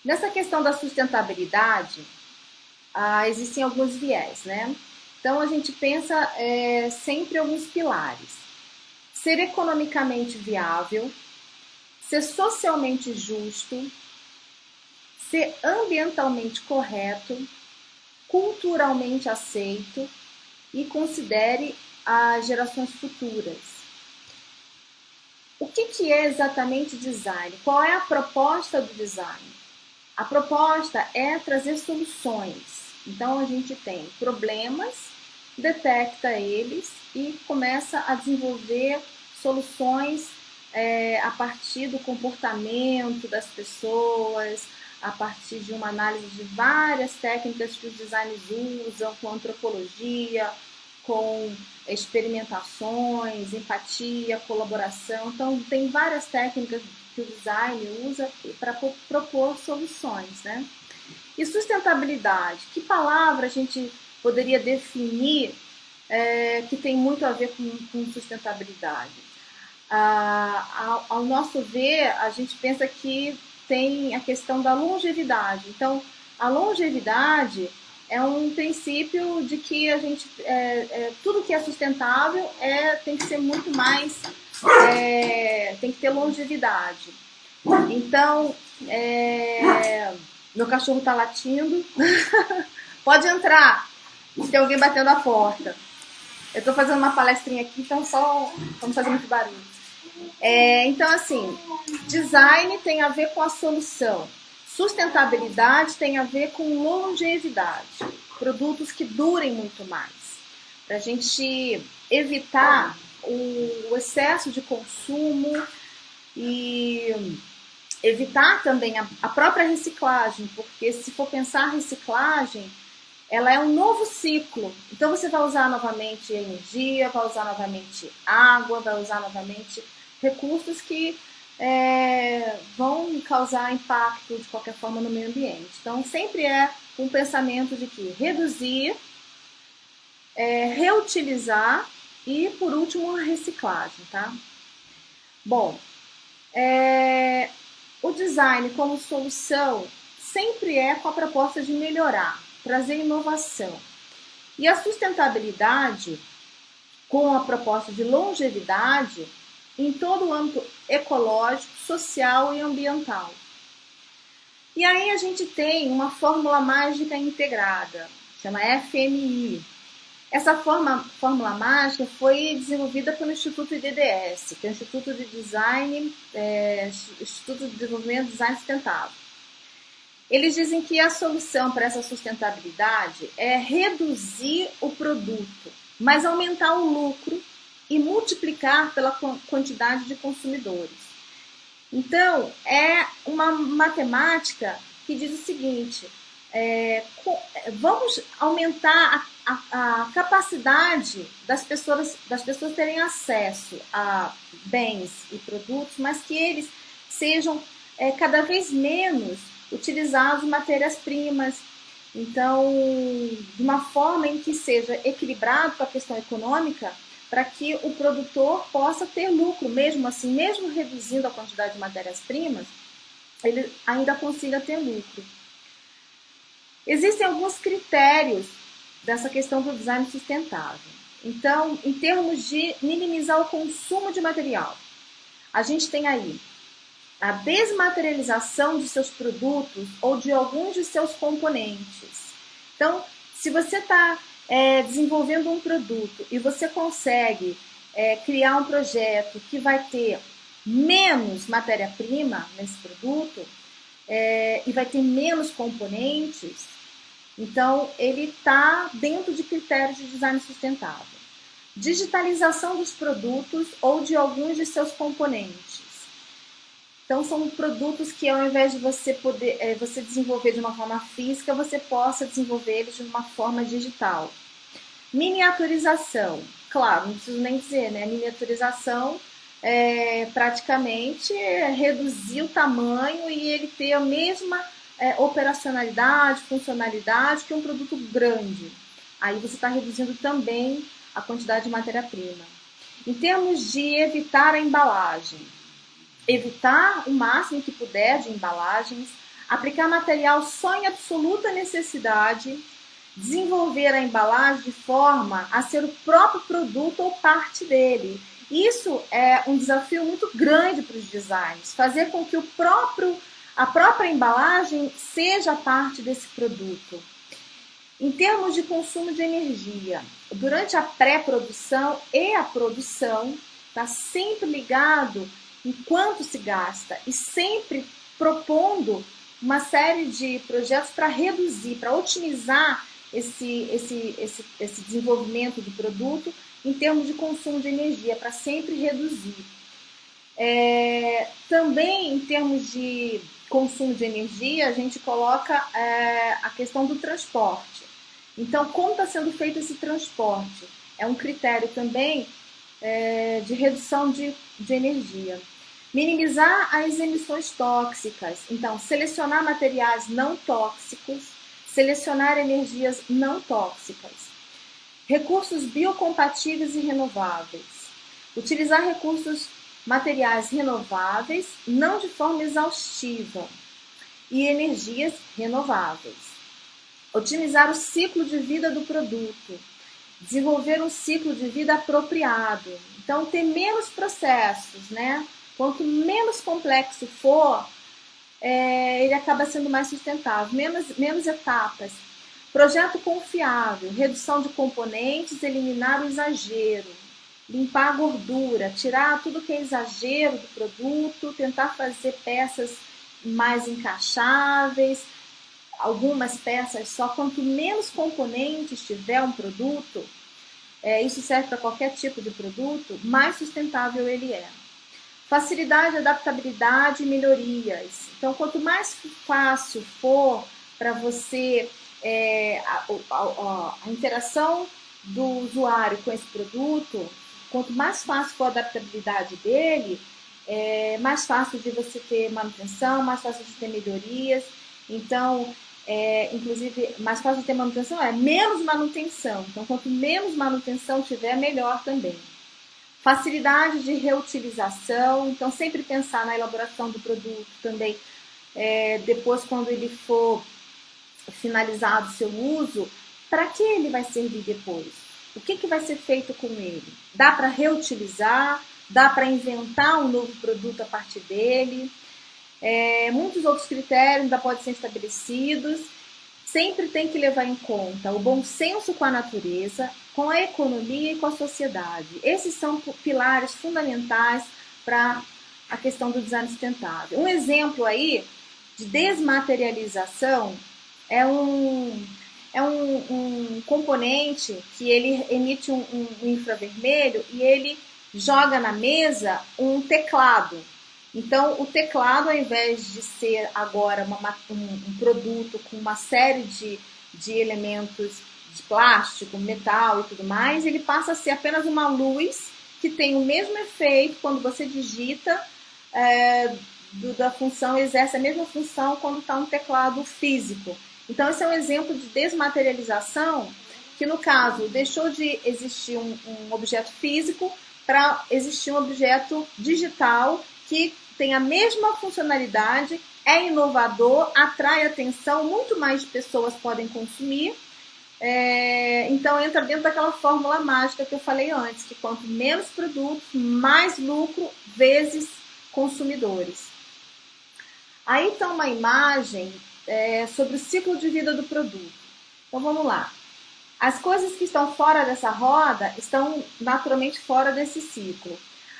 Nessa questão da sustentabilidade, existem alguns viés, né? Então, a gente pensa sempre em alguns pilares. Ser economicamente viável, ser socialmente justo, ser ambientalmente correto, culturalmente aceito e considere as gerações futuras. O que é exatamente design? Qual é a proposta do design? A proposta é trazer soluções. Então, a gente tem problemas, detecta eles e começa a desenvolver soluções a partir do comportamento das pessoas, a partir de uma análise de várias técnicas que os designers usam, com antropologia, com experimentações, empatia, colaboração. Então, tem várias técnicas que o design usa para propor soluções, né? E sustentabilidade, que palavra a gente poderia definir que tem muito a ver com sustentabilidade? Ao nosso ver, a gente pensa que tem a questão da longevidade. Então, a longevidade é um princípio de que a gente tudo que é sustentável tem que ser muito mais, tem que ter longevidade. Então, meu cachorro está latindo. Pode entrar, se tem alguém batendo a porta. Eu estou fazendo uma palestrinha aqui, então só vamos fazer muito barulho. Então, assim, design tem a ver com a solução. Sustentabilidade tem a ver com longevidade. Produtos que durem muito mais. Para a gente evitar o excesso de consumo e evitar também a própria reciclagem, porque se for pensar a reciclagem, ela é um novo ciclo. Então você vai usar novamente energia, vai usar novamente água, vai usar novamente recursos que vão causar impacto de qualquer forma no meio ambiente. Então sempre é um pensamento de que reduzir, reutilizar e, por último, a reciclagem, tá? Bom, o design como solução sempre é com a proposta de melhorar, trazer inovação. E a sustentabilidade com a proposta de longevidade em todo o âmbito ecológico, social e ambiental. E aí a gente tem uma fórmula mágica integrada, chama FMI. Essa fórmula mágica foi desenvolvida pelo Instituto IDDS, que é o Instituto de Design, Instituto de Desenvolvimento de Design Sustentável. Eles dizem que a solução para essa sustentabilidade é reduzir o produto, mas aumentar o lucro e multiplicar pela quantidade de consumidores. Então, é uma matemática que diz o seguinte: vamos aumentar a capacidade das pessoas terem acesso a bens e produtos, mas que eles sejam cada vez menos utilizados matérias-primas. Então, de uma forma em que seja equilibrado com a questão econômica, para que o produtor possa ter lucro, mesmo assim, mesmo reduzindo a quantidade de matérias-primas, ele ainda consiga ter lucro. Existem alguns critérios dessa questão do design sustentável. Então, em termos de minimizar o consumo de material, a gente tem aí a desmaterialização de seus produtos ou de alguns de seus componentes. Então, se você está desenvolvendo um produto e você consegue criar um projeto que vai ter menos matéria-prima nesse produto e vai ter menos componentes, então ele está dentro de critérios de design sustentável. Digitalização dos produtos ou de alguns de seus componentes. Então, são produtos que, ao invés de você você desenvolver de uma forma física, você possa desenvolver eles de uma forma digital. Miniaturização. Claro, não preciso nem dizer, né? Miniaturização praticamente reduzir o tamanho e ele ter a mesma operacionalidade, funcionalidade que um produto grande. Aí você está reduzindo também a quantidade de matéria-prima. Em termos de evitar a embalagem, evitar o máximo que puder de embalagens, aplicar material só em absoluta necessidade, desenvolver a embalagem de forma a ser o próprio produto ou parte dele. Isso é um desafio muito grande para os designers, fazer com que a própria embalagem seja parte desse produto. Em termos de consumo de energia, durante a pré-produção e a produção, está sempre ligado em quanto se gasta e sempre propondo uma série de projetos para reduzir, para otimizar esse desenvolvimento do produto em termos de consumo de energia, para sempre reduzir. Também em termos de consumo de energia, a gente coloca a questão do transporte. Então, como está sendo feito esse transporte? É um critério também de redução de energia. Minimizar as emissões tóxicas. Então, selecionar materiais não tóxicos, selecionar energias não tóxicas. Recursos biocompatíveis e renováveis. Utilizar recursos materiais renováveis, não de forma exaustiva, e energias renováveis. Otimizar o ciclo de vida do produto. Desenvolver um ciclo de vida apropriado. Então, ter menos processos, né? Quanto menos complexo for, ele acaba sendo mais sustentável. Menos etapas. Projeto confiável. Redução de componentes, eliminar o exagero. Limpar a gordura, tirar tudo que é exagero do produto, tentar fazer peças mais encaixáveis, algumas peças só. Quanto menos componentes tiver um produto, isso serve para qualquer tipo de produto, mais sustentável ele é. Facilidade, adaptabilidade e melhorias. Então, quanto mais fácil for para você a interação do usuário com esse produto, quanto mais fácil for a adaptabilidade dele, mais fácil de você ter manutenção, mais fácil de ter melhorias. Então, inclusive, mais fácil de ter manutenção menos manutenção. Então, quanto menos manutenção tiver, melhor também. Facilidade de reutilização. Então, sempre pensar na elaboração do produto também. Depois, quando ele for finalizado o seu uso, para que ele vai servir depois? O que vai ser feito com ele? Dá para reutilizar? Dá para inventar um novo produto a partir dele? Muitos outros critérios ainda podem ser estabelecidos. Sempre tem que levar em conta o bom senso com a natureza, com a economia e com a sociedade. Esses são pilares fundamentais para a questão do design sustentável. Um exemplo aí de desmaterialização é um componente que ele emite um infravermelho e ele joga na mesa um teclado. Então, o teclado, ao invés de ser agora um produto com uma série de elementos de plástico, metal e tudo mais, ele passa a ser apenas uma luz que tem o mesmo efeito quando você digita, da função, exerce a mesma função quando está um teclado físico. Então, esse é um exemplo de desmaterialização que, no caso, deixou de existir um objeto físico para existir um objeto digital que tem a mesma funcionalidade, é inovador, atrai atenção, muito mais pessoas podem consumir. Então, entra dentro daquela fórmula mágica que eu falei antes, que quanto menos produtos, mais lucro vezes consumidores. Aí está uma imagem sobre o ciclo de vida do produto. Então, vamos lá. As coisas que estão fora dessa roda estão naturalmente fora desse ciclo.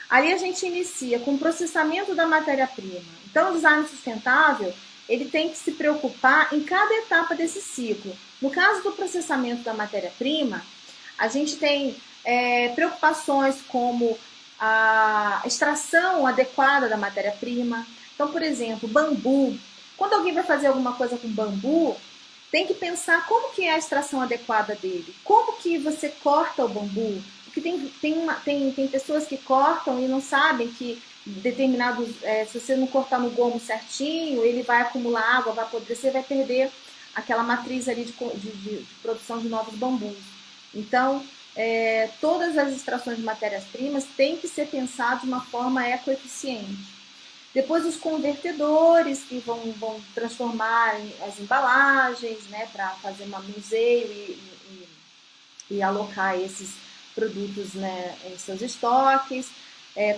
Ali a gente inicia com o processamento da matéria-prima. Então, o design sustentável, ele tem que se preocupar em cada etapa desse ciclo. No caso do processamento da matéria-prima, a gente tem preocupações como a extração adequada da matéria-prima. Então, por exemplo, bambu. Quando alguém vai fazer alguma coisa com bambu, tem que pensar como que é a extração adequada dele. Como que você corta o bambu? Porque tem pessoas que cortam e não sabem que determinados... se você não cortar no gomo certinho, ele vai acumular água, vai apodrecer, vai perder aquela matriz ali de produção de novos bambus. Então, todas as extrações de matérias-primas têm que ser pensadas de uma forma ecoeficiente. Depois os convertedores, que vão transformar as embalagens, né, para fazer um manuseio e alocar esses produtos, né, em seus estoques.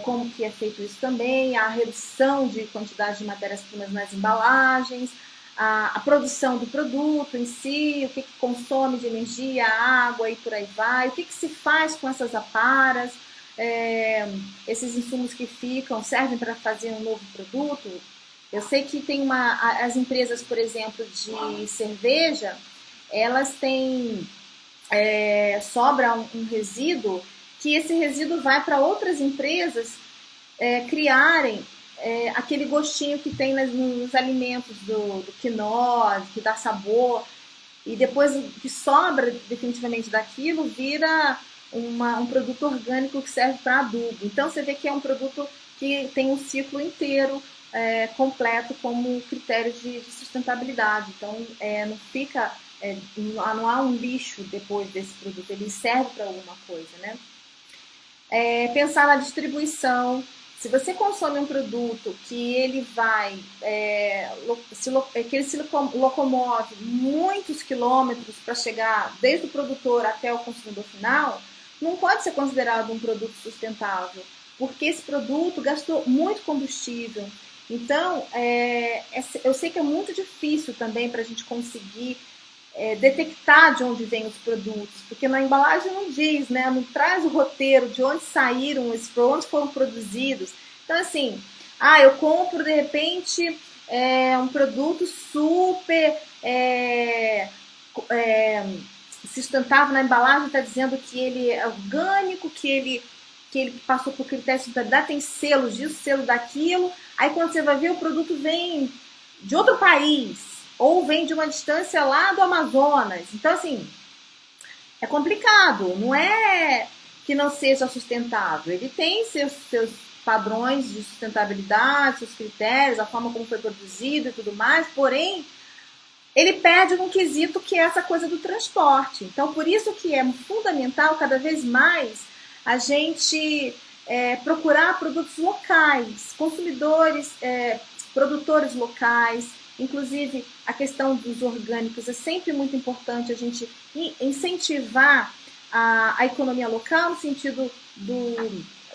Como que é feito isso também, a redução de quantidade de matérias-primas nas embalagens, a produção do produto em si, o que consome de energia, água e por aí vai, o que se faz com essas aparas, esses insumos que ficam servem para fazer um novo produto. Eu sei que tem as empresas, por exemplo, de cerveja, elas têm, sobra um resíduo, que esse resíduo vai para outras empresas criarem aquele gostinho que tem nos alimentos do quinó, que dá sabor, e depois o que sobra definitivamente daquilo vira um produto orgânico que serve para adubo. Então você vê que é um produto que tem um ciclo inteiro completo como critério de sustentabilidade. Então não fica, não há um lixo depois desse produto, ele serve para alguma coisa, né? Pensar na distribuição. Se você consome um produto que ele vai, que ele se locomove muitos quilômetros para chegar desde o produtor até o consumidor final, não pode ser considerado um produto sustentável, porque esse produto gastou muito combustível. Então, eu sei que é muito difícil também para a gente conseguir detectar de onde vêm os produtos, porque na embalagem não diz, né? Não traz o roteiro de onde saíram, onde foram produzidos. Então, assim, eu compro de repente um produto super sustentável na embalagem, está dizendo que ele é orgânico, que ele passou por critério de sustentabilidade, tem selos disso, selo daquilo. Aí quando você vai ver, o produto vem de outro país, ou vem de uma distância lá do Amazonas. Então, assim, é complicado. Não é que não seja sustentável. Ele tem seus padrões de sustentabilidade, seus critérios, a forma como foi produzido e tudo mais, porém, ele perde num quesito que é essa coisa do transporte. Então, por isso que é fundamental, cada vez mais, a gente procurar produtos locais, consumidores, produtores locais. Inclusive, a questão dos orgânicos é sempre muito importante a gente incentivar a economia local, no sentido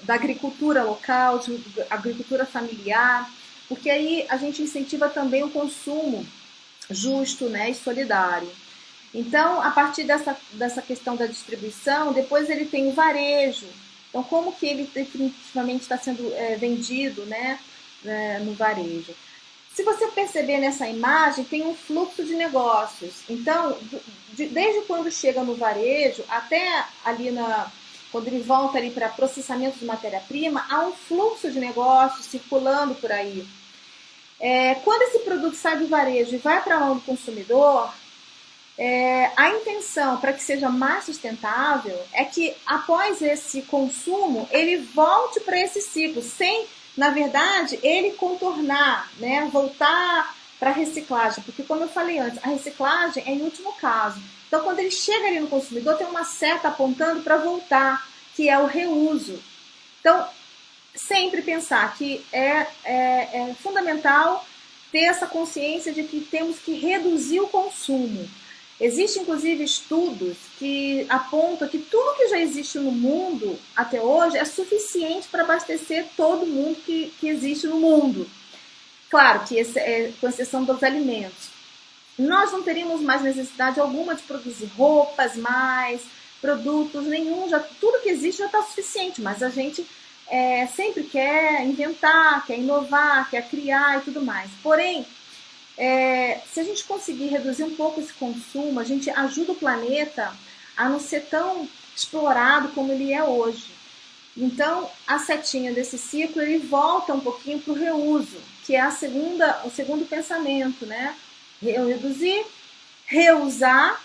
da agricultura local, da agricultura familiar, porque aí a gente incentiva também o consumo justo, né, e solidário. Então, a partir dessa questão da distribuição, depois ele tem o varejo. Então, como que ele definitivamente está sendo vendido, né, no varejo? Se você perceber nessa imagem, tem um fluxo de negócios. Então, desde quando chega no varejo até ali quando ele volta ali para processamento de matéria-prima, há um fluxo de negócios circulando por aí. Quando esse produto sai do varejo e vai para a mão do consumidor, a intenção para que seja mais sustentável é que após esse consumo, ele volte para esse ciclo, sem, na verdade, ele contornar, né, voltar para a reciclagem, porque como eu falei antes, a reciclagem é em último caso. Então, quando ele chega ali no consumidor, tem uma seta apontando para voltar, que é o reuso. Então, sempre pensar que é fundamental ter essa consciência de que temos que reduzir o consumo. Existem, inclusive, estudos que apontam que tudo que já existe no mundo até hoje é suficiente para abastecer todo mundo que existe no mundo. Claro que com exceção dos alimentos. Nós não teríamos mais necessidade alguma de produzir roupas, produtos, nenhum. Tudo que existe já está suficiente, mas a gente sempre quer inventar, quer inovar, quer criar e tudo mais. Porém, se a gente conseguir reduzir um pouco esse consumo, a gente ajuda o planeta a não ser tão explorado como ele é hoje. Então, a setinha desse ciclo, ele volta um pouquinho para o reuso, que é o segundo pensamento, né? Reduzir, reusar,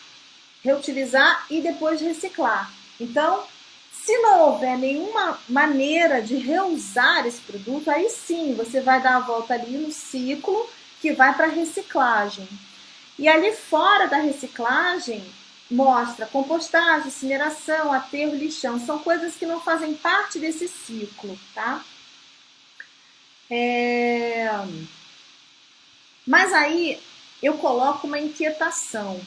reutilizar e depois reciclar. Então, se não houver nenhuma maneira de reusar esse produto, aí sim, você vai dar a volta ali no ciclo que vai para a reciclagem. E ali fora da reciclagem, mostra compostagem, incineração, aterro, lixão. São coisas que não fazem parte desse ciclo, tá? É... Mas aí eu coloco uma inquietação.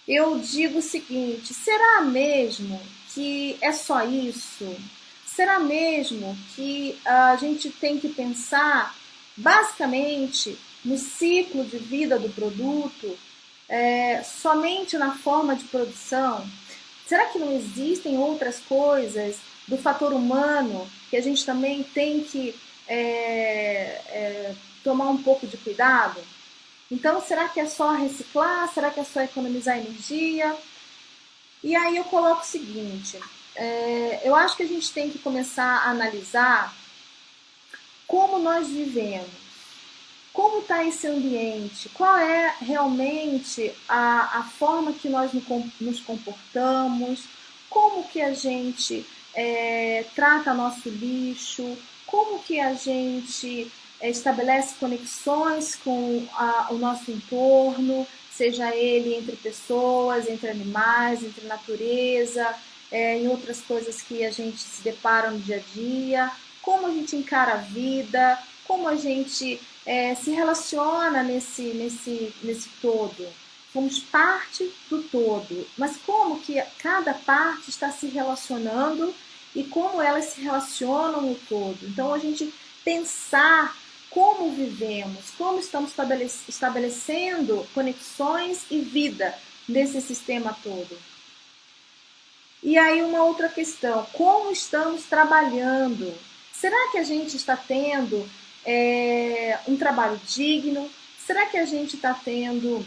Eu digo o seguinte: será mesmo que é só isso? Será mesmo que a gente tem que pensar basicamente no ciclo de vida do produto, somente na forma de produção? Será que não existem outras coisas do fator humano que a gente também tem que tomar um pouco de cuidado? Então, será que é só reciclar? Será que é só economizar energia? E aí eu coloco o seguinte: eu acho que a gente tem que começar a analisar como nós vivemos, como está esse ambiente, qual é realmente a forma que nós nos comportamos, como que a gente trata nosso lixo, como que a gente estabelece conexões com o nosso entorno, seja ele entre pessoas, entre animais, entre natureza, em outras coisas que a gente se depara no dia a dia, como a gente encara a vida, como a gente se relaciona nesse todo. Somos parte do todo, mas como que cada parte está se relacionando e como elas se relacionam no todo. Então, a gente pensar como vivemos, como estamos estabelecendo conexões e vida nesse sistema todo. E aí uma outra questão, como estamos trabalhando? Será que a gente está tendo um trabalho digno? Será que a gente está tendo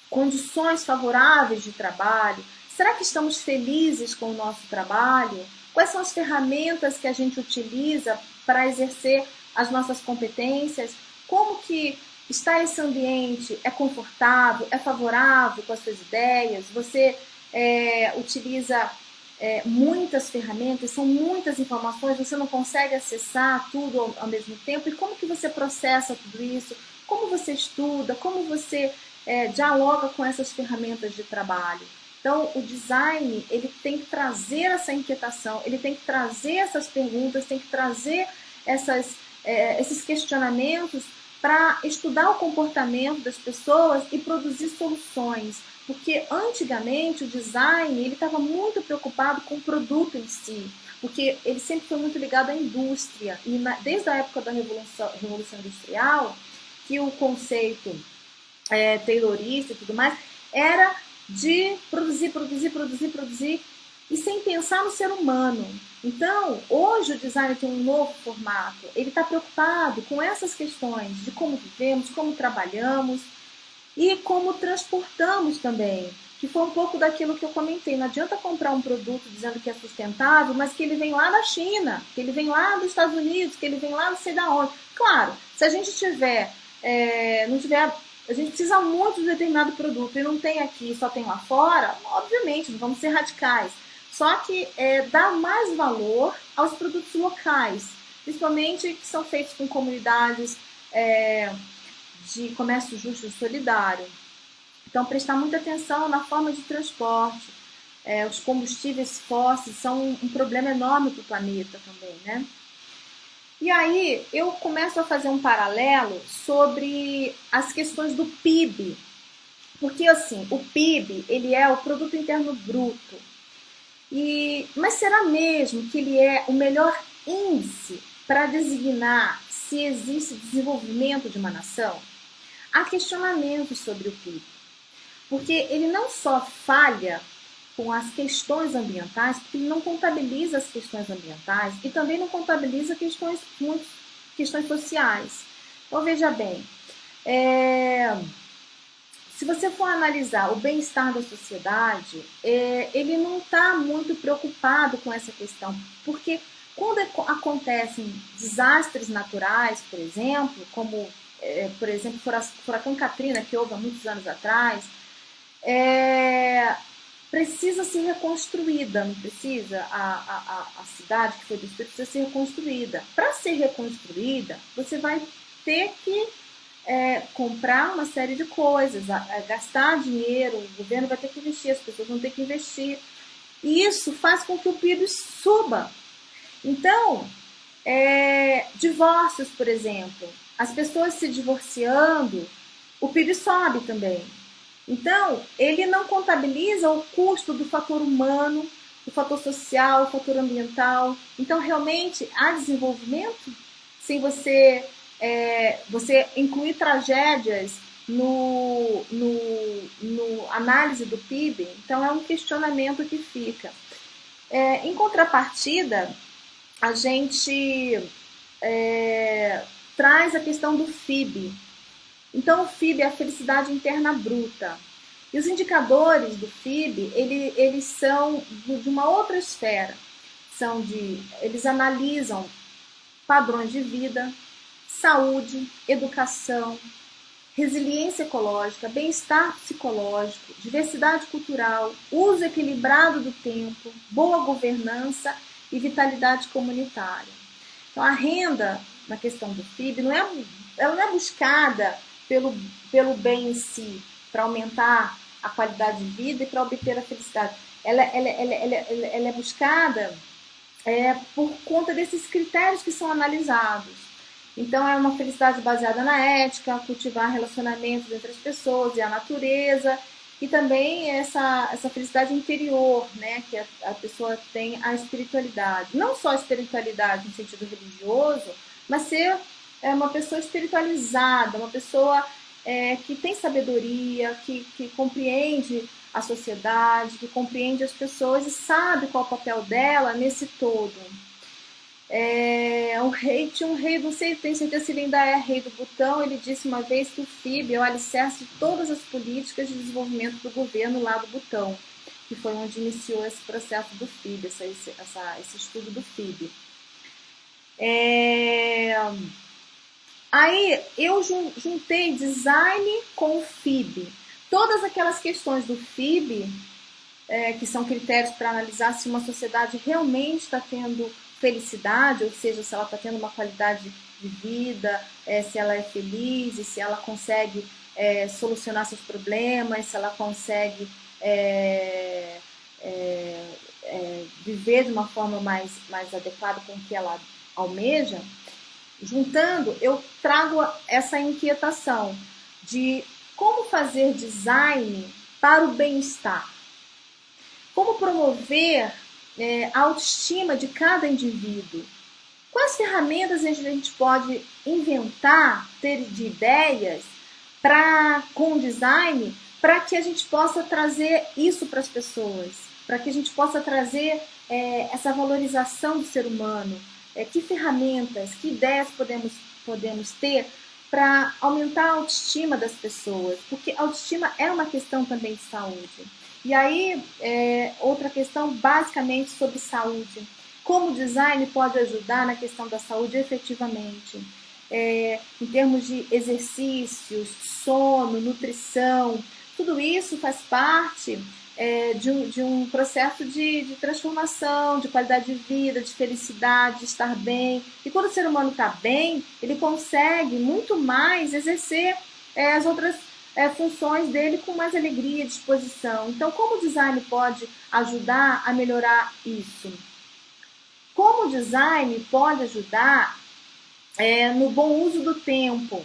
condições favoráveis de trabalho? Será que estamos felizes com o nosso trabalho? Quais são as ferramentas que a gente utiliza para exercer as nossas competências? Como que está esse ambiente? É confortável? É favorável com as suas ideias? Você utiliza muitas ferramentas, são muitas informações, você não consegue acessar tudo ao mesmo tempo. E como que você processa tudo isso? Como você estuda? Como você dialoga com essas ferramentas de trabalho? Então, o design, ele tem que trazer essa inquietação, ele tem que trazer essas perguntas, tem que trazer esses questionamentos para estudar o comportamento das pessoas e produzir soluções. Porque antigamente o design ele estava muito preocupado com o produto em si, porque ele sempre foi muito ligado à indústria. E desde a época da Revolução Industrial, que o conceito taylorista e tudo mais, era de produzir, e sem pensar no ser humano. Então, hoje o design tem um novo formato, ele está preocupado com essas questões de como vivemos, como trabalhamos e como transportamos também, que foi um pouco daquilo que eu comentei. Não adianta comprar um produto dizendo que é sustentável, mas que ele vem lá da China, que ele vem lá dos Estados Unidos, que ele vem lá não sei da onde. Claro, se a gente não tiver, a gente precisa muito de determinado produto e não tem aqui, só tem lá fora, obviamente, não vamos ser radicais. Só que dá mais valor aos produtos locais, principalmente que são feitos com comunidades de comércio justo e solidário. Então, prestar muita atenção na forma de transporte. Os combustíveis fósseis são um problema enorme para o planeta também, né? E aí, eu começo a fazer um paralelo sobre as questões do PIB. Porque, assim, o PIB, ele é o Produto Interno Bruto. Mas será mesmo que ele é o melhor índice para designar se existe desenvolvimento de uma nação? Há questionamentos sobre o PIB, porque ele não só falha com as questões ambientais, porque ele não contabiliza as questões ambientais e também não contabiliza questões sociais. Então, veja bem, se você for analisar o bem-estar da sociedade, ele não está muito preocupado com essa questão, porque quando acontecem desastres naturais, por exemplo, como por exemplo, furacão Katrina, que houve há muitos anos atrás, precisa ser reconstruída, não precisa? A cidade que foi destruída precisa ser reconstruída. Para ser reconstruída, você vai ter que comprar uma série de coisas, gastar dinheiro, o governo vai ter que investir, as pessoas vão ter que investir. E isso faz com que o PIB suba. Então, Divórcios, por exemplo. As pessoas se divorciando, o PIB sobe também. Então, ele não contabiliza o custo do fator humano, do fator social, do fator ambiental. Então, realmente, há desenvolvimento sem você incluir tragédias no análise do PIB. Então, é um questionamento que fica. Em contrapartida, a gente traz a questão do FIB. Então, o FIB é a felicidade interna bruta. E os indicadores do FIB, eles são de uma outra esfera. Eles analisam padrões de vida, saúde, educação, resiliência ecológica, bem-estar psicológico, diversidade cultural, uso equilibrado do tempo, boa governança e vitalidade comunitária. Então, a renda, na questão do FIB, ela não é buscada pelo bem em si, para aumentar a qualidade de vida e para obter a felicidade. Ela é buscada por conta desses critérios que são analisados. Então, é uma felicidade baseada na ética, cultivar relacionamentos entre as pessoas e a natureza, e também essa felicidade interior, né, que a pessoa tem a espiritualidade. Não só a espiritualidade no sentido religioso, mas ser uma pessoa espiritualizada, uma pessoa que tem sabedoria, que compreende a sociedade, que compreende as pessoas e sabe qual é o papel dela nesse todo. Tinha um rei, não sei, tenho certeza se ele ainda é rei do Butão, ele disse uma vez que o FIB é o alicerce de todas as políticas de desenvolvimento do governo lá do Butão, que foi onde iniciou esse processo do FIB, esse estudo do FIB. Aí eu juntei design com o FIB. Todas aquelas questões do FIB, que são critérios para analisar se uma sociedade realmente está tendo felicidade, ou seja, se ela está tendo uma qualidade de vida, se ela é feliz, e se ela consegue solucionar seus problemas, se ela consegue viver de uma forma mais adequada com o que ela almeja. Juntando, eu trago essa inquietação de como fazer design para o bem-estar. Como promover a autoestima de cada indivíduo. Quais ferramentas a gente pode inventar, ter de ideias com o design para que a gente possa trazer isso para as pessoas, para que a gente possa trazer essa valorização do ser humano. Que ferramentas, que ideias podemos ter para aumentar a autoestima das pessoas, porque a autoestima é uma questão também de saúde. E aí, outra questão basicamente sobre saúde. Como o design pode ajudar na questão da saúde efetivamente? Em termos de exercícios, sono, nutrição, tudo isso faz parte de um processo de transformação, de qualidade de vida, de felicidade, de estar bem. E quando o ser humano está bem, ele consegue muito mais exercer as outras funções dele com mais alegria e disposição. Então, como o design pode ajudar a melhorar isso? Como o design pode ajudar no bom uso do tempo?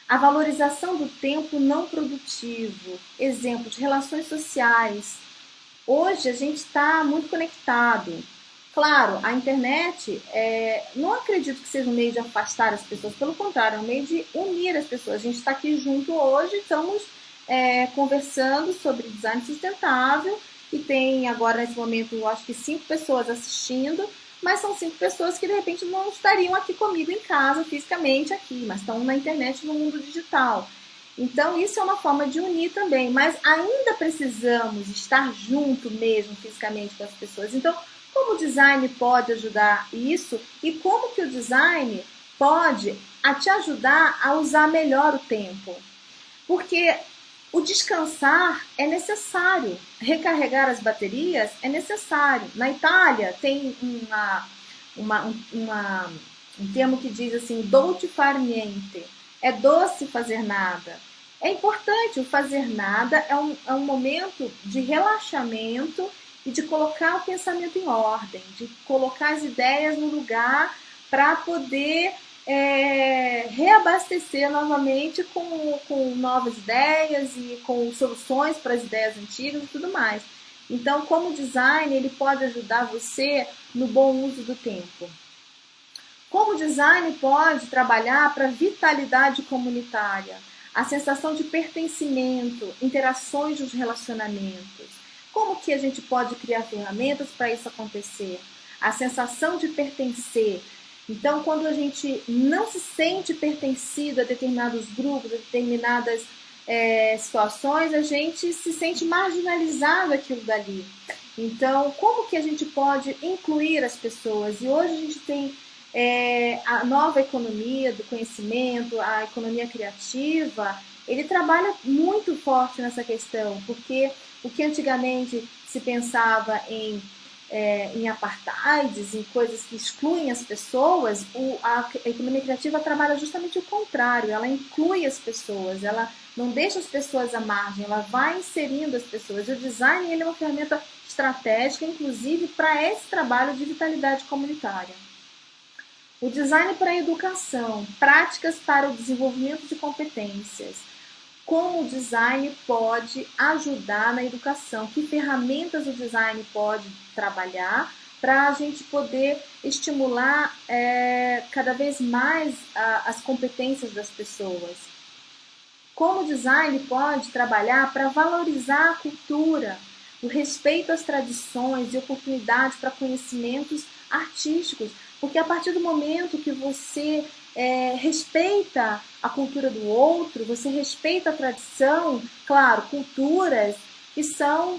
A valorização do tempo não produtivo. Exemplo de relações sociais. Hoje a gente está muito conectado. Claro, a internet, não acredito que seja um meio de afastar as pessoas, pelo contrário, é um meio de unir as pessoas. A gente está aqui junto hoje, estamos conversando sobre design sustentável e tem agora, nesse momento, eu acho que 5 pessoas assistindo, mas são 5 pessoas que, de repente, não estariam aqui comigo em casa, fisicamente aqui, mas estão na internet, no mundo digital. Então, isso é uma forma de unir também, mas ainda precisamos estar junto mesmo, fisicamente, com as pessoas. Então, como o design pode ajudar isso e como que o design pode te ajudar a usar melhor o tempo? Porque o descansar é necessário, recarregar as baterias é necessário. Na Itália tem um termo que diz assim, dolce far niente, é doce fazer nada. É importante, o fazer nada é um momento de relaxamento e de colocar o pensamento em ordem, de colocar as ideias no lugar para poder reabastecer novamente com novas ideias e com soluções para as ideias antigas e tudo mais. Então, como design, ele pode ajudar você no bom uso do tempo. Como design pode trabalhar para a vitalidade comunitária, a sensação de pertencimento, interações dos relacionamentos. Como que a gente pode criar ferramentas para isso acontecer? A sensação de pertencer. Então, quando a gente não se sente pertencido a determinados grupos, a determinadas situações, a gente se sente marginalizado aquilo dali. Então, como que a gente pode incluir as pessoas? E hoje a gente tem a nova economia do conhecimento, a economia criativa, ele trabalha muito forte nessa questão, porque o que antigamente se pensava em apartheids, em coisas que excluem as pessoas, a economia criativa trabalha justamente o contrário, ela inclui as pessoas, ela não deixa as pessoas à margem, ela vai inserindo as pessoas. E o design ele é uma ferramenta estratégica, inclusive, para esse trabalho de vitalidade comunitária. O design para a educação, práticas para o desenvolvimento de competências. Como o design pode ajudar na educação? Que ferramentas o design pode trabalhar para a gente poder estimular cada vez mais as competências das pessoas? Como o design pode trabalhar para valorizar a cultura, o respeito às tradições e oportunidades para conhecimentos artísticos? Porque a partir do momento que você respeita a cultura do outro, você respeita a tradição, claro, culturas que são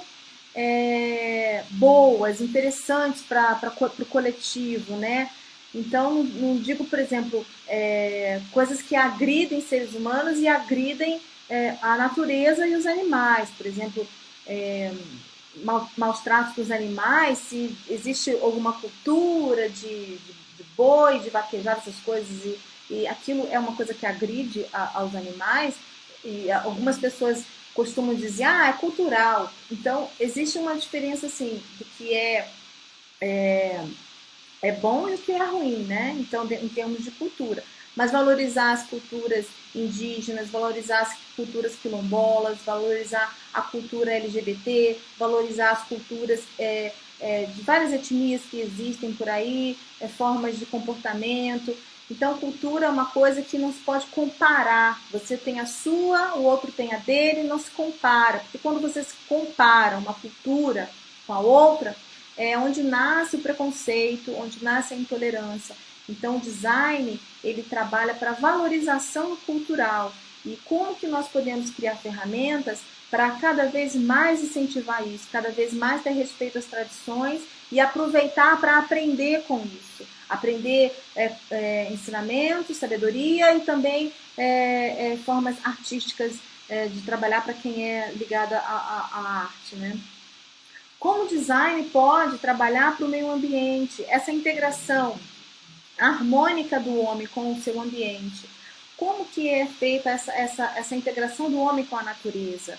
boas, interessantes para o coletivo, né? Então, não digo, por exemplo, coisas que agridem seres humanos e agridem a natureza e os animais. Por exemplo, maus tratos dos animais, se existe alguma cultura de boi, de vaquejar, essas coisas, e aquilo é uma coisa que agride aos animais, e algumas pessoas costumam dizer, é cultural. Então, existe uma diferença, assim, do que é bom e o que é ruim, né? Então, em termos de cultura. Mas valorizar as culturas indígenas, valorizar as culturas quilombolas, valorizar a cultura LGBT, valorizar as culturas de várias etnias que existem por aí, formas de comportamento. Então, cultura é uma coisa que não se pode comparar. Você tem a sua, o outro tem a dele, não se compara. Porque quando você se compara uma cultura com a outra, é onde nasce o preconceito, onde nasce a intolerância. Então, o design, ele trabalha para valorização cultural. E como que nós podemos criar ferramentas para cada vez mais incentivar isso, cada vez mais ter respeito às tradições e aproveitar para aprender com isso. Aprender ensinamentos, sabedoria e também formas artísticas de trabalhar para quem é ligado à arte, né? Como o design pode trabalhar para o meio ambiente, essa integração harmônica do homem com o seu ambiente. Como que é feita essa integração do homem com a natureza?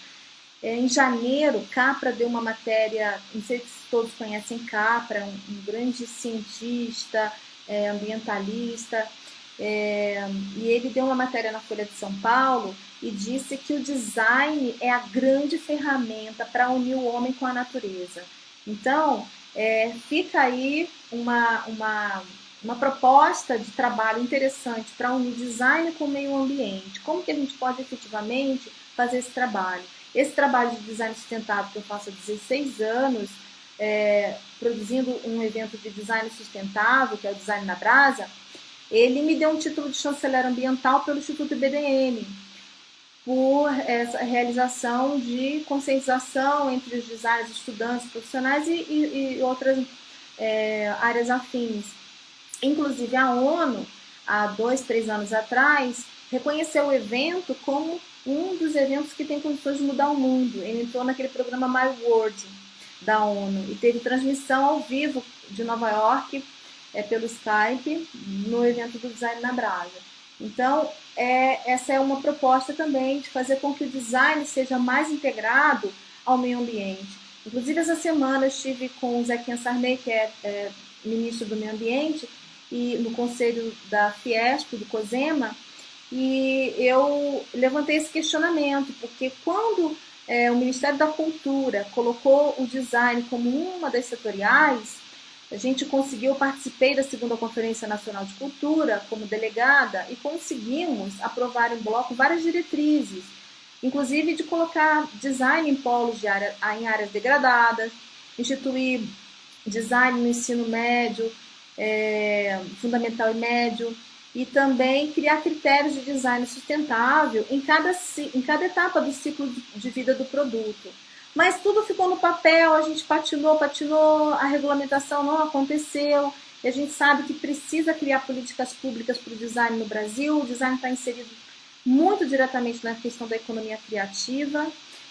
Em janeiro, Capra deu uma matéria, não sei se todos conhecem Capra, um grande cientista, ambientalista, e ele deu uma matéria na Folha de São Paulo e disse que o design é a grande ferramenta para unir o homem com a natureza. Então, fica aí uma proposta de trabalho interessante para unir design com o meio ambiente. Como que a gente pode efetivamente fazer esse trabalho? Esse trabalho de design sustentável que eu faço há 16 anos, produzindo um evento de design sustentável, que é o Design na Brasa, ele me deu um título de chanceler ambiental pelo Instituto IBDM, por essa realização de conscientização entre os designers, estudantes, profissionais e outras áreas afins. Inclusive, a ONU, há 2, 3 anos atrás, reconheceu o evento como um dos eventos que tem condições de mudar o mundo. Ele entrou naquele programa My World da ONU e teve transmissão ao vivo de Nova York pelo Skype no evento do Design na Brasa. Então, essa é uma proposta também de fazer com que o design seja mais integrado ao meio ambiente. Inclusive, essa semana eu estive com o Zequinha Sarney, que é ministro do Meio Ambiente, e no conselho da Fiesp, do COSEMA, e eu levantei esse questionamento, porque quando o Ministério da Cultura colocou o design como uma das setoriais, a gente conseguiu, participei da segunda Conferência Nacional de Cultura como delegada e conseguimos aprovar em bloco várias diretrizes, inclusive de colocar design em polos em áreas degradadas, instituir design no ensino médio, fundamental e médio, e também criar critérios de design sustentável em cada etapa do ciclo de vida do produto. Mas tudo ficou no papel, a gente patinou, a regulamentação não aconteceu, e a gente sabe que precisa criar políticas públicas para o design no Brasil. O design está inserido muito diretamente na questão da economia criativa,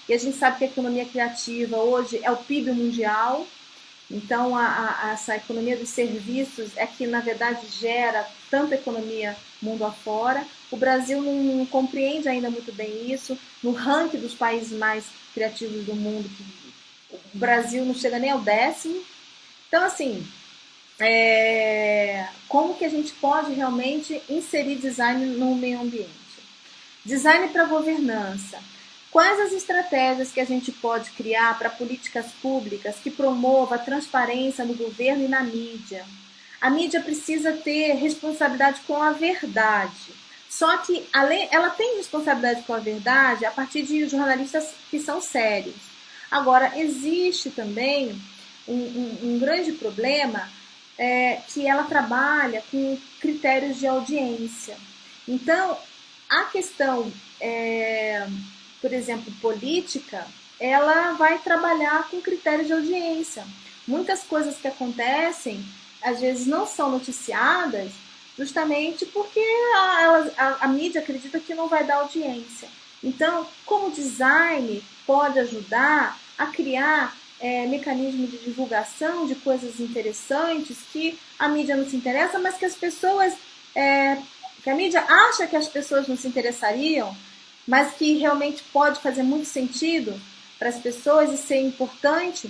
e a gente sabe que a economia criativa hoje é o PIB mundial. Então, essa economia dos serviços é que, na verdade, gera tanta economia mundo afora. O Brasil não compreende ainda muito bem isso. No ranking dos países mais criativos do mundo, o Brasil não chega nem ao 10º. Então, assim, como que a gente pode realmente inserir design no meio ambiente? Design para governança. Quais as estratégias que a gente pode criar para políticas públicas que promovam a transparência no governo e na mídia? A mídia precisa ter responsabilidade com a verdade. Só que ela tem responsabilidade com a verdade a partir de jornalistas que são sérios. Agora, existe também um grande problema que ela trabalha com critérios de audiência. Então, a questão, por exemplo, política, ela vai trabalhar com critérios de audiência. Muitas coisas que acontecem, às vezes não são noticiadas, justamente porque a mídia acredita que não vai dar audiência. Então, como design pode ajudar a criar mecanismos de divulgação de coisas interessantes que a mídia não se interessa, mas que as pessoas, que a mídia acha que as pessoas não se interessariam, mas que realmente pode fazer muito sentido para as pessoas e ser importante.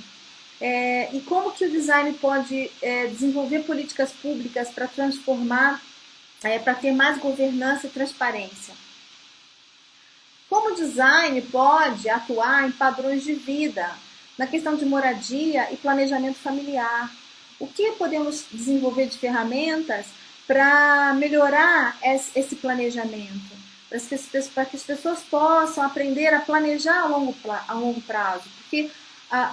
E como que o design pode desenvolver políticas públicas para transformar, para ter mais governança e transparência? Como o design pode atuar em padrões de vida, na questão de moradia e planejamento familiar? O que podemos desenvolver de ferramentas para melhorar esse planejamento? Para que as pessoas possam aprender a planejar a longo prazo, porque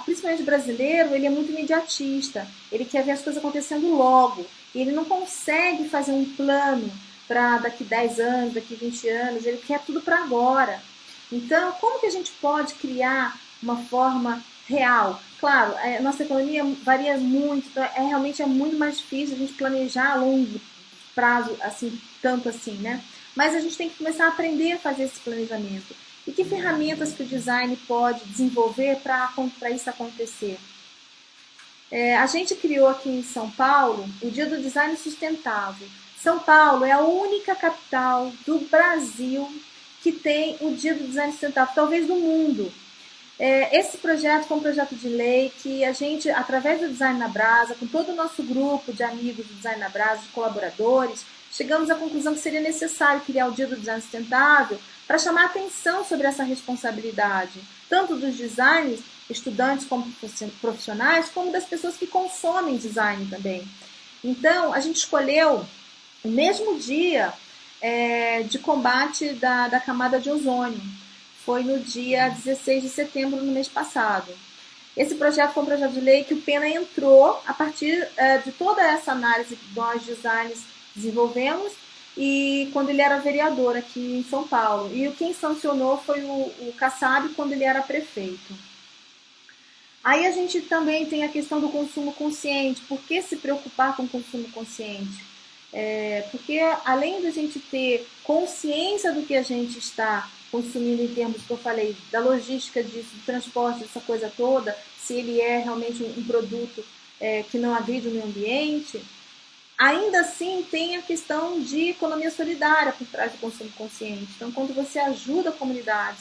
principalmente o brasileiro, ele é muito imediatista, ele quer ver as coisas acontecendo logo, e ele não consegue fazer um plano para daqui 10 anos, daqui 20 anos, ele quer tudo para agora. Então, como que a gente pode criar uma forma real? Claro, nossa economia varia muito, então realmente é muito mais difícil a gente planejar a longo prazo, assim, tanto assim, né? Mas a gente tem que começar a aprender a fazer esse planejamento. E que ferramentas que o design pode desenvolver para isso acontecer? A gente criou aqui em São Paulo o Dia do Design Sustentável. São Paulo é a única capital do Brasil que tem o Dia do Design Sustentável, talvez do mundo. Esse projeto foi um projeto de lei que a gente, através do Design na Brasa, com todo o nosso grupo de amigos do Design na Brasa, de colaboradores, chegamos à conclusão que seria necessário criar o Dia do Design Sustentável para chamar atenção sobre essa responsabilidade, tanto dos designers, estudantes como profissionais, como das pessoas que consomem design também. Então, a gente escolheu o mesmo dia de combate da camada de ozônio. Foi no dia 16 de setembro, no mês passado. Esse projeto foi um projeto de lei que o Pena entrou a partir de toda essa análise que nós, designers, desenvolvemos, e quando ele era vereador aqui em São Paulo. E quem sancionou foi o Kassab quando ele era prefeito. Aí a gente também tem a questão do consumo consciente. Por que se preocupar com o consumo consciente? Porque além da gente ter consciência do que a gente está consumindo em termos que eu falei, da logística disso, do transporte, dessa coisa toda, se ele é realmente um produto que não agride o meio ambiente, ainda assim tem a questão de economia solidária por trás do consumo consciente. Então, quando você ajuda comunidades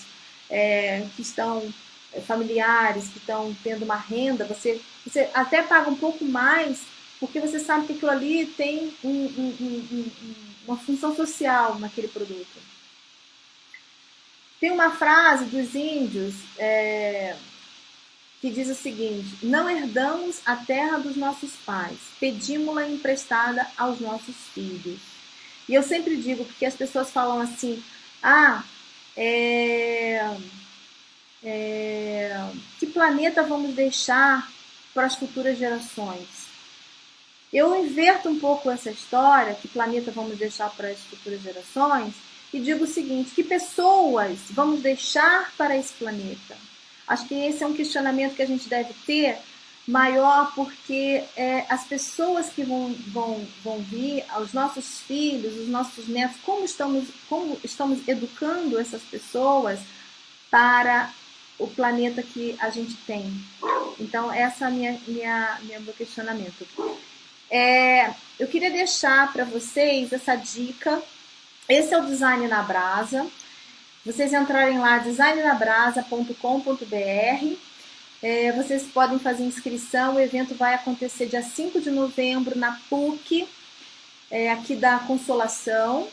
que estão familiares, que estão tendo uma renda, você até paga um pouco mais porque você sabe que aquilo ali tem uma função social naquele produto. Tem uma frase dos índios que diz o seguinte: não herdamos a terra dos nossos pais, pedimos-la emprestada aos nossos filhos. E eu sempre digo, porque as pessoas falam assim, que planeta vamos deixar para as futuras gerações? Eu inverto um pouco essa história, que planeta vamos deixar para as futuras gerações, e digo o seguinte: que pessoas vamos deixar para esse planeta? Acho que esse é um questionamento que a gente deve ter maior, porque as pessoas que vão vir, os nossos filhos, os nossos netos, como estamos educando essas pessoas para o planeta que a gente tem. Então, essa é meu questionamento. Eu queria deixar para vocês essa dica. Esse é o Design na Brasa. Vocês entrarem lá, designnabrasa.com.br. Vocês podem fazer inscrição. O evento vai acontecer dia 5 de novembro na PUC, aqui da Consolação.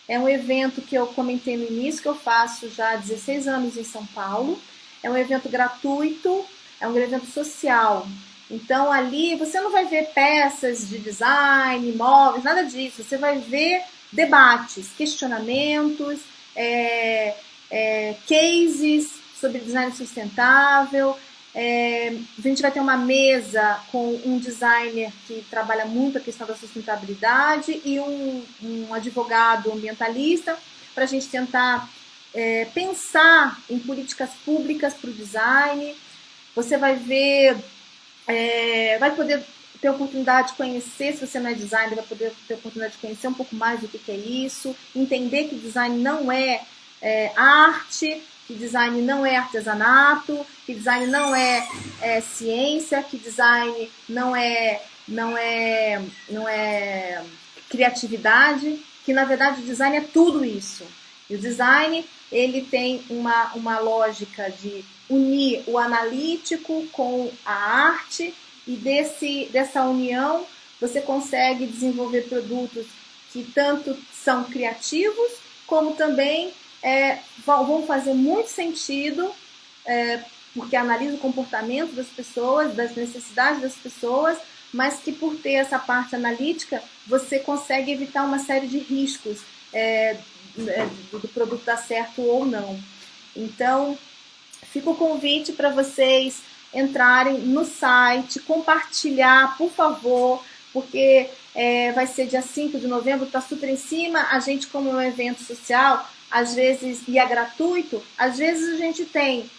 É um evento que eu comentei no início, que eu faço já há 16 anos em São Paulo. É um evento gratuito, é um evento social. Então, ali você não vai ver peças de design, móveis, nada disso. Você vai ver debates, questionamentos, cases sobre design sustentável. A gente vai ter uma mesa com um designer que trabalha muito a questão da sustentabilidade e um advogado ambientalista, para a gente tentar pensar em políticas públicas para o design. Você vai ver, vai poder ter oportunidade de conhecer, se você não é designer, vai poder ter oportunidade de conhecer um pouco mais do que é isso, entender que design não é arte, que design não é artesanato, que design não é ciência, que design não é criatividade, que na verdade o design é tudo isso. E o design, ele tem uma lógica de unir o analítico com a arte, e dessa união você consegue desenvolver produtos que tanto são criativos, como também vão fazer muito sentido, porque analisam o comportamento das pessoas, das necessidades das pessoas, mas que por ter essa parte analítica, você consegue evitar uma série de riscos do produto dar certo ou não. Então, fica o convite para vocês entrarem no site, compartilhar, por favor, porque vai ser dia 5 de novembro, está super em cima. A gente, como é um evento social, às vezes, e é gratuito, às vezes a gente tem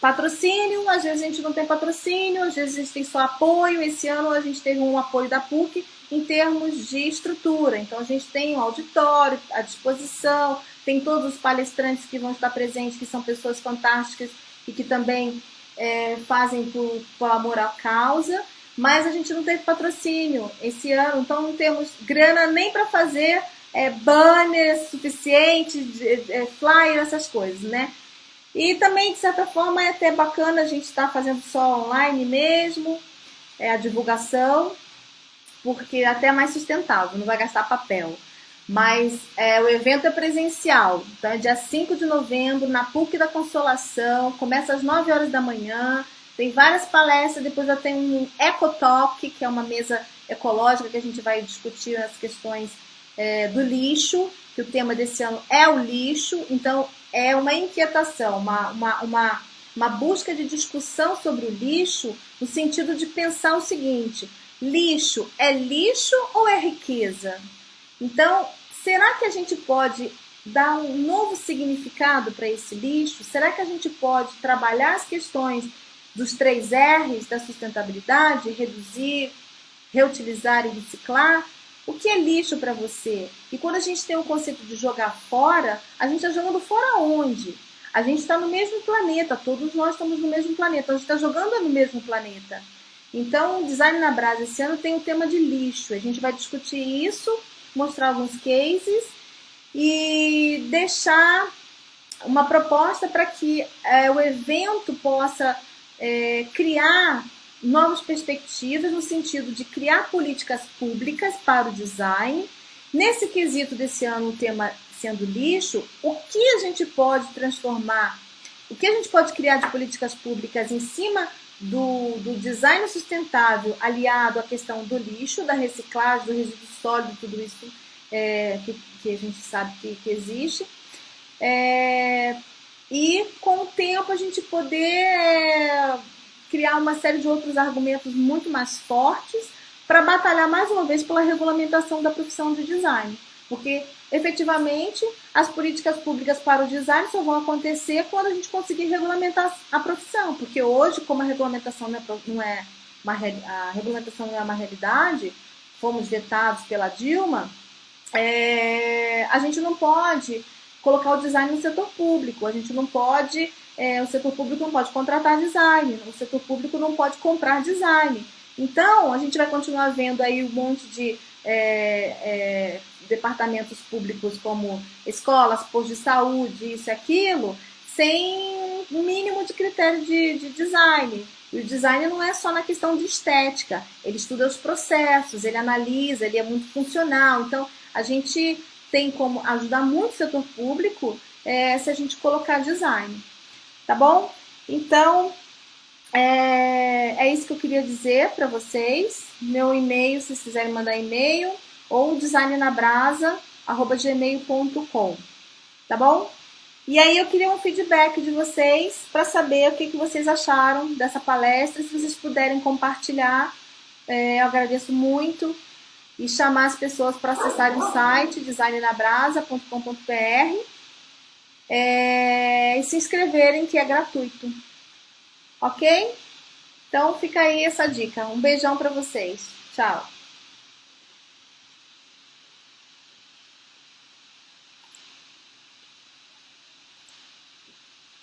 patrocínio, às vezes a gente não tem patrocínio, às vezes a gente tem só apoio. Esse ano a gente teve um apoio da PUC em termos de estrutura. Então a gente tem um auditório à disposição, tem todos os palestrantes que vão estar presentes, que são pessoas fantásticas e que também fazem por amor à causa, mas a gente não teve patrocínio esse ano, então não temos grana nem para fazer banner suficiente, flyer, essas coisas, né? E também, de certa forma, é até bacana a gente estar fazendo só online mesmo, a divulgação, porque é até mais sustentável, não vai gastar papel. Mas o evento é presencial, então é dia 5 de novembro, na PUC da Consolação, começa às 9 horas da manhã, tem várias palestras, depois já tem um Ecotalk, que é uma mesa ecológica que a gente vai discutir as questões do lixo, que o tema desse ano é o lixo. Então é uma inquietação, uma busca de discussão sobre o lixo, no sentido de pensar o seguinte: lixo é lixo ou é riqueza? Então, será que a gente pode dar um novo significado para esse lixo? Será que a gente pode trabalhar as questões dos 3 R's da sustentabilidade, reduzir, reutilizar e reciclar? O que é lixo para você? E quando a gente tem o conceito de jogar fora, a gente está jogando fora onde? A gente está no mesmo planeta, todos nós estamos no mesmo planeta, a gente está jogando no mesmo planeta. Então, o Design na Brasa esse ano tem o tema de lixo. A gente vai discutir isso, mostrar alguns cases e deixar uma proposta para que o evento possa criar novas perspectivas no sentido de criar políticas públicas para o design. Nesse quesito desse ano, o tema sendo lixo, o que a gente pode transformar, o que a gente pode criar de políticas públicas em cima do design sustentável, aliado à questão do lixo, da reciclagem, do resíduo sólido, tudo isso que a gente sabe que existe. E com o tempo a gente poder criar uma série de outros argumentos muito mais fortes para batalhar mais uma vez pela regulamentação da profissão de design. Porque, efetivamente, as políticas públicas para o design só vão acontecer quando a gente conseguir regulamentar a profissão. Porque hoje, como a regulamentação não é uma realidade, fomos vetados pela Dilma, a gente não pode colocar o design no setor público, a gente não pode, o setor público não pode contratar design, o setor público não pode comprar design. Então, a gente vai continuar vendo aí um monte de departamentos públicos como escolas, postos de saúde, isso e aquilo, sem um mínimo de critério de design. E o design não é só na questão de estética, ele estuda os processos, ele analisa, ele é muito funcional. Então, a gente tem como ajudar muito o setor público se a gente colocar design, tá bom? Então, é isso que eu queria dizer para vocês. Meu e-mail, se vocês quiserem mandar e-mail, ou designnabrasa@gmail.com, tá bom? E aí eu queria um feedback de vocês para saber o que vocês acharam dessa palestra. Se vocês puderem compartilhar, eu agradeço muito. E chamar as pessoas para acessarem o site designnabrasa.com.br e se inscreverem, que é gratuito. Ok? Então fica aí essa dica. Um beijão para vocês. Tchau.